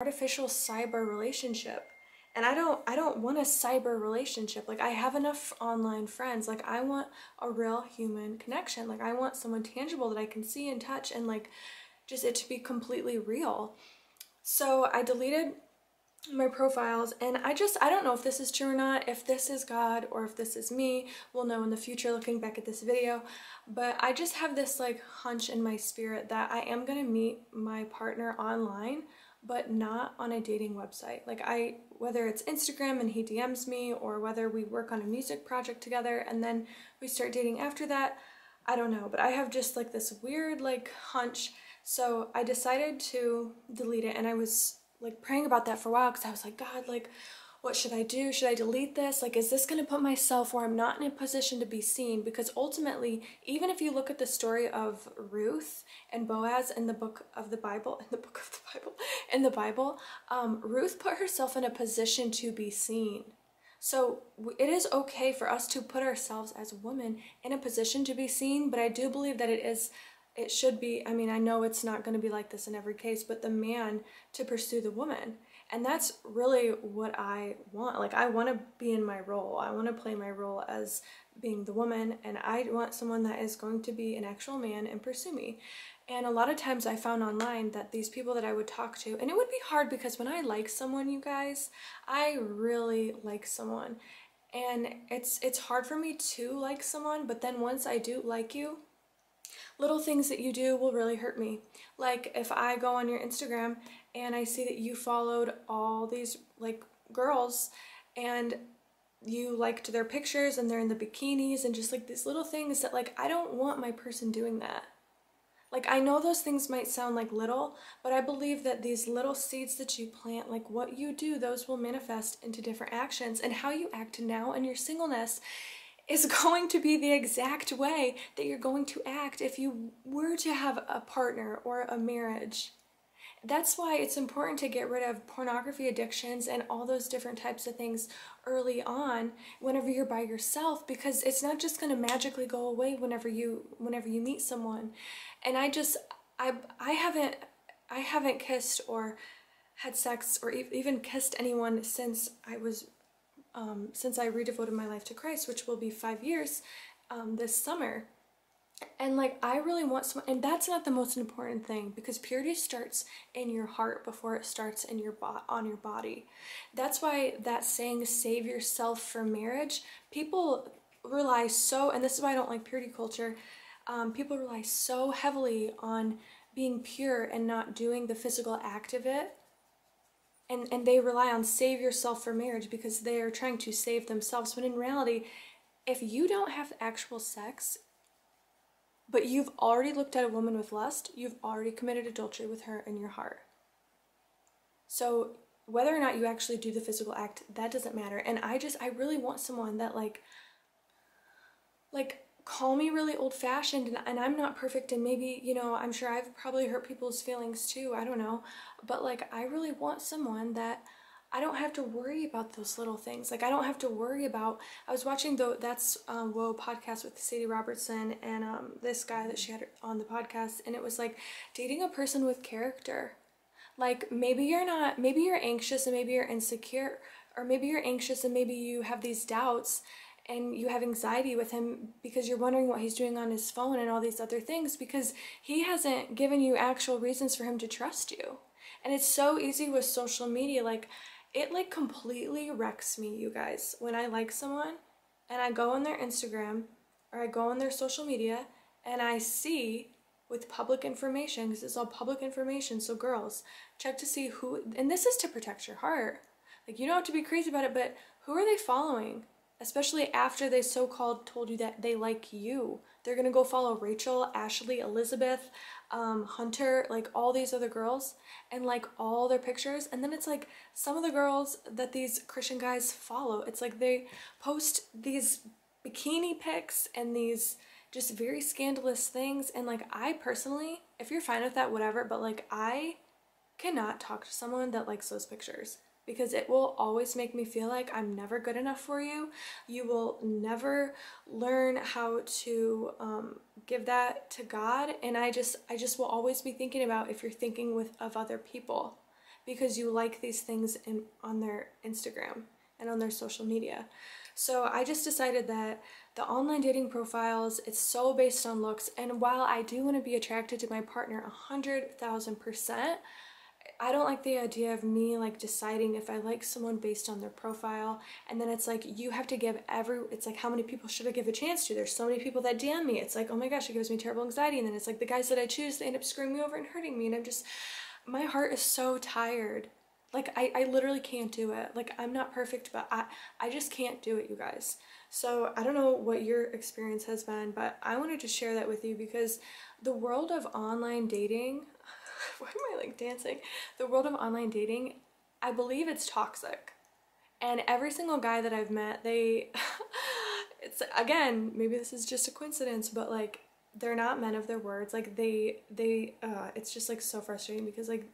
artificial cyber relationship. And I don't want a cyber relationship. Like, I have enough online friends. Like, I want a real human connection. Like, I want someone tangible that I can see and touch, and like just it to be completely real. So I deleted my profiles, and I don't know if this is true or not, if this is God or if this is me. We'll know in the future looking back at this video. But I just have this like hunch in my spirit that I am gonna meet my partner online, but not on a dating website. Like, whether it's Instagram and he DMs me, or whether we work on a music project together and then we start dating after that, I don't know. But I have just like this weird like hunch. So I decided to delete it, and I was like praying about that for a while, because I was like, God, like, what should I do? Should I delete this? Like, is this going to put myself where I'm not in a position to be seen? Because ultimately, even if you look at the story of Ruth and Boaz in the book of the Bible, Ruth put herself in a position to be seen. So it is okay for us to put ourselves as women in a position to be seen, but I do believe that it should be, I mean, I know it's not going to be like this in every case, but the man to pursue the woman. And that's really what I want. Like, I want to be in my role. I want to play my role as being the woman, and I want someone that is going to be an actual man and pursue me. And a lot of times I found online that these people that I would talk to, and it would be hard because when I like someone, you guys, I really like someone. And it's hard for me to like someone, but then once I do like you, little things that you do will really hurt me. Like, if I go on your Instagram and I see that you followed all these like girls and you liked their pictures and they're in the bikinis and just like these little things that, like, I don't want my person doing that. Like, I know those things might sound like little, but I believe that these little seeds that you plant, like what you do, those will manifest into different actions. And how you act now in your singleness is going to be the exact way that you're going to act if you were to have a partner or a marriage. That's why it's important to get rid of pornography addictions and all those different types of things early on whenever you're by yourself, because it's not just going to magically go away whenever you meet someone. And I haven't kissed or had sex or even kissed anyone since I redevoted my life to Christ, which will be 5 years this summer. And like, I really want someone, and that's not the most important thing, because purity starts in your heart before it starts in on your body. That's why that saying, save yourself for marriage, people rely so, and this is why I don't like purity culture, people rely so heavily on being pure and not doing the physical act of it. And they rely on save yourself for marriage because they are trying to save themselves. When in reality, if you don't have actual sex, but you've already looked at a woman with lust, you've already committed adultery with her in your heart. So whether or not you actually do the physical act, that doesn't matter. And I really want someone that like call me really old-fashioned, and I'm not perfect, and maybe, you know, I'm sure I've probably hurt people's feelings too, I don't know, but like, I really want someone that I don't have to worry about those little things. Like, I don't have to worry about, I was watching That's Whoa podcast with Sadie Robertson and this guy that she had on the podcast, and it was like dating a person with character. Like, maybe you're anxious and maybe you're insecure, or maybe you're anxious and maybe you have these doubts and you have anxiety with him because you're wondering what he's doing on his phone and all these other things, because he hasn't given you actual reasons for him to trust you. And it's so easy with social media. Like, it like completely wrecks me, you guys, when I like someone and I go on their Instagram or I go on their social media and I see with public information, because it's all public information, so girls, check to see who, and this is to protect your heart. Like, you don't have to be crazy about it, but who are they following? Especially after they so-called told you that they like you. They're gonna go follow Rachel, Ashley, Elizabeth, Hunter, like all these other girls, and like all their pictures. And then it's like some of the girls that these Christian guys follow, it's like they post these bikini pics and these just very scandalous things. And like, I personally, if you're fine with that, whatever, but like, I cannot talk to someone that likes those pictures, because it will always make me feel like I'm never good enough for you. You will never learn how to give that to God. And I just will always be thinking about if you're thinking of other people, because you like these things on their Instagram and on their social media. So I just decided that the online dating profiles, it's so based on looks, and while I do want to be attracted to my partner 100,000%, I don't like the idea of me like deciding if I like someone based on their profile, and then it's like you have to give it's like how many people should I give a chance to? There's so many people that DM me. It's like, oh my gosh, it gives me terrible anxiety, and then it's like the guys that I choose, they end up screwing me over and hurting me, and my heart is so tired. Like I literally can't do it. Like I'm not perfect, but I just can't do it, you guys. So I don't know what your experience has been, but I wanted to share that with you because the world of online dating, why am I like dancing? The world of online dating, I believe it's toxic. And every single guy that I've met, it's, again, maybe this is just a coincidence, but like they're not men of their words. Like it's just like so frustrating because like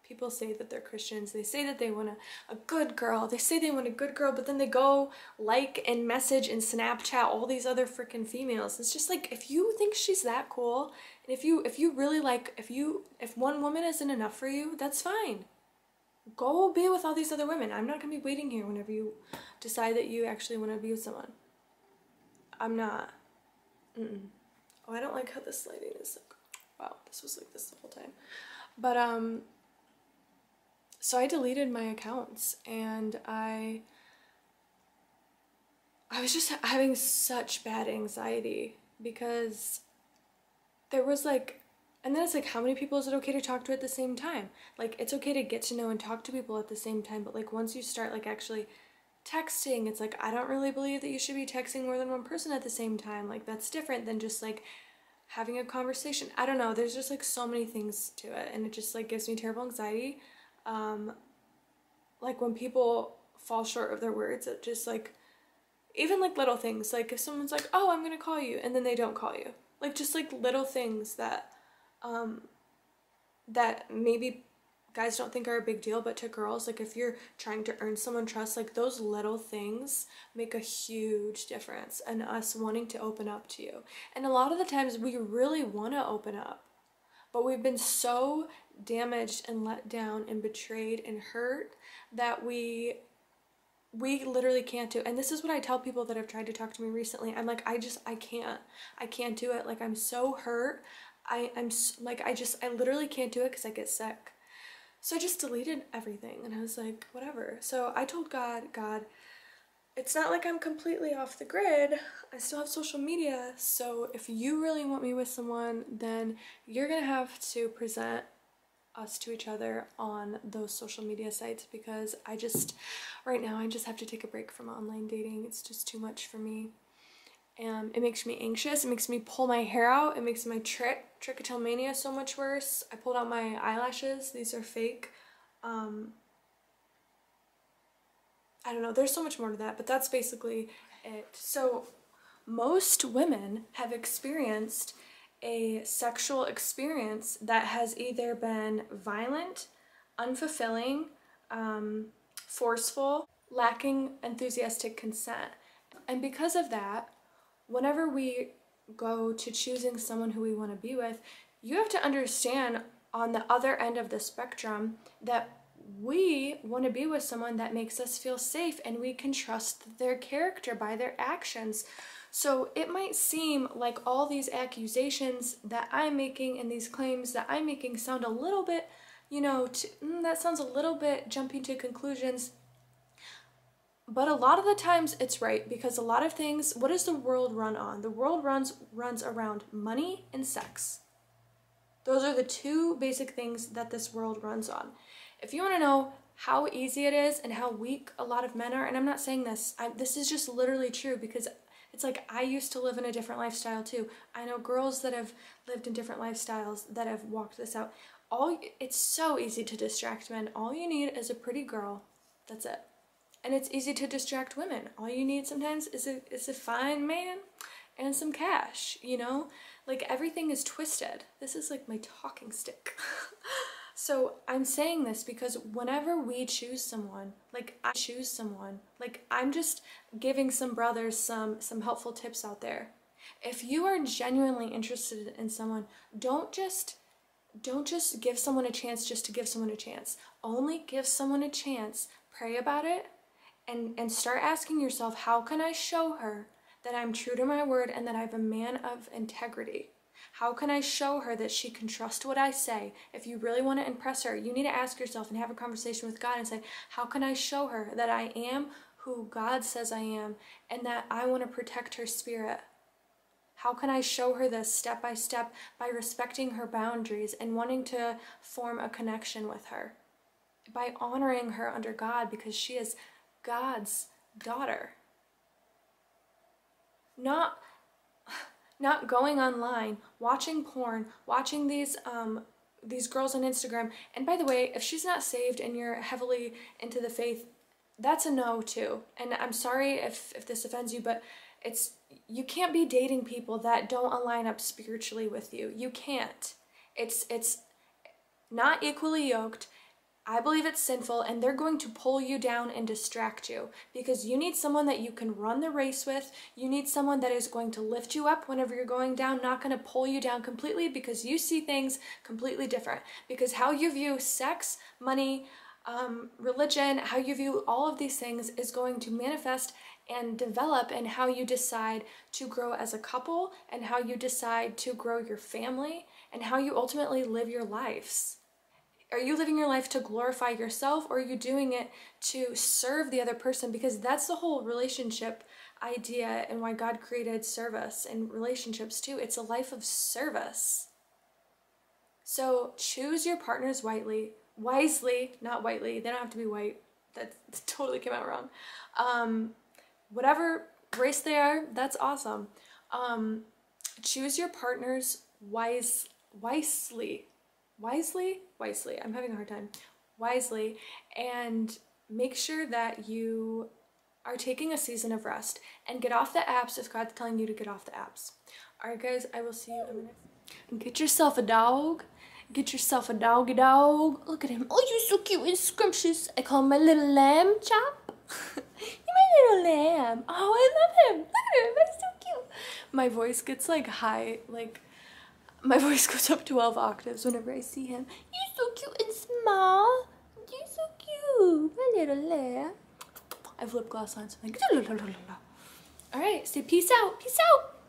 people say that they're Christians, they say that they want a good girl, they say they want a good girl, but then they go like and message and Snapchat all these other freaking females. It's just like, if you think she's that cool, and if you really like, if one woman isn't enough for you, that's fine. Go be with all these other women. I'm not gonna be waiting here whenever you decide that you actually want to be with someone. I'm not. Oh, I don't like how this lighting is like, wow, this was like this the whole time. But so I deleted my accounts, and I was just having such bad anxiety because there was like, and then it's like, how many people is it okay to talk to at the same time? Like, it's okay to get to know and talk to people at the same time, but like once you start like actually texting, it's like, I don't really believe that you should be texting more than one person at the same time. Like, that's different than just like having a conversation. I don't know, there's just like so many things to it, and it just like gives me terrible anxiety. Like when people fall short of their words, it just like, even like little things, like if someone's like, oh, I'm gonna call you, and then they don't call you, like just like little things that that maybe guys don't think are a big deal, but to girls, like if you're trying to earn someone's trust, like those little things make a huge difference in us wanting to open up to you. And a lot of the times we really want to open up, but we've been so damaged and let down and betrayed and hurt that we literally can't do. And this is what I tell people that have tried to talk to me recently. I'm like, I can't do it. Like, I'm so hurt. I literally can't do it because I get sick. So I just deleted everything, and I was like, whatever. So I told God, it's not like I'm completely off the grid. I still have social media. So if you really want me with someone, then you're gonna have to present us to each other on those social media sites, because right now I just have to take a break from online dating. It's just too much for me. And it makes me anxious. It makes me pull my hair out. It makes my trichotillomania so much worse. I pulled out my eyelashes. These are fake. I don't know. There's so much more to that, but that's basically it. So most women have experienced a sexual experience that has either been violent, unfulfilling, forceful, lacking enthusiastic consent. And because of that, whenever we go to choosing someone who we want to be with, you have to understand on the other end of the spectrum that we want to be with someone that makes us feel safe and we can trust their character by their actions. So it might seem like all these accusations that I'm making and these claims that I'm making sound a little bit, that sounds a little bit jumping to conclusions. But a lot of the times it's right, because a lot of things, what does the world run on? The world runs around money and sex. Those are the two basic things that this world runs on. If you want to know how easy it is and how weak a lot of men are, and I'm not saying this, this is just literally true, because it's like I used to live in a different lifestyle too. I know girls that have lived in different lifestyles that have walked this out. It's so easy to distract men. All you need is a pretty girl. That's it. And it's easy to distract women. All you need sometimes is a fine man and some cash, Like, everything is twisted. This is like my talking stick. So I'm saying this because whenever we choose someone, I'm just giving some brothers some helpful tips out there. If you are genuinely interested in someone, don't just don't just give someone a chance just to give someone a chance. Only give someone a chance, pray about it, and start asking yourself, how can I show her that I'm true to my word and that I'm a man of integrity? How can I show her that she can trust what I say? If you really want to impress her, you need to ask yourself and have a conversation with God and say, how can I show her that I am who God says I am and that I want to protect her spirit? How can I show her this step by step by respecting her boundaries and wanting to form a connection with her? By honoring her under God because she is God's daughter. Not going online, watching porn, watching these girls on Instagram. And by the way, if she's not saved and you're heavily into the faith, that's a no too. And I'm sorry if this offends you, but you can't be dating people that don't align up spiritually with you. You can't. It's not equally yoked. I believe it's sinful, and they're going to pull you down and distract you because you need someone that you can run the race with. You need someone that is going to lift you up whenever you're going down, not going to pull you down completely because you see things completely different. Because how you view sex, money, religion, how you view all of these things is going to manifest and develop in how you decide to grow as a couple and how you decide to grow your family and how you ultimately live your lives. Are you living your life to glorify yourself, or are you doing it to serve the other person? Because that's the whole relationship idea and why God created service and relationships too. It's a life of service. So choose your partners wisely, not whitely. They don't have to be white. That totally came out wrong. Whatever race they are, that's awesome. Choose your partners wisely. I'm having a hard time. Wisely, and make sure that you are taking a season of rest and get off the apps if God's telling you to get off the apps. All right, guys, I will see you in a minute. Get yourself a dog. Get yourself a doggy dog. Look at him. Oh, you're so cute and scrumptious. I call him my little lamb chop. You're my little lamb. Oh, I love him. Look at him. He's so cute. My voice gets like high, like my voice goes up 12 octaves whenever I see him. You're so cute and small. You're so cute. My little lamb. I have lip gloss on, so I'm like, all right, say peace out. Peace out.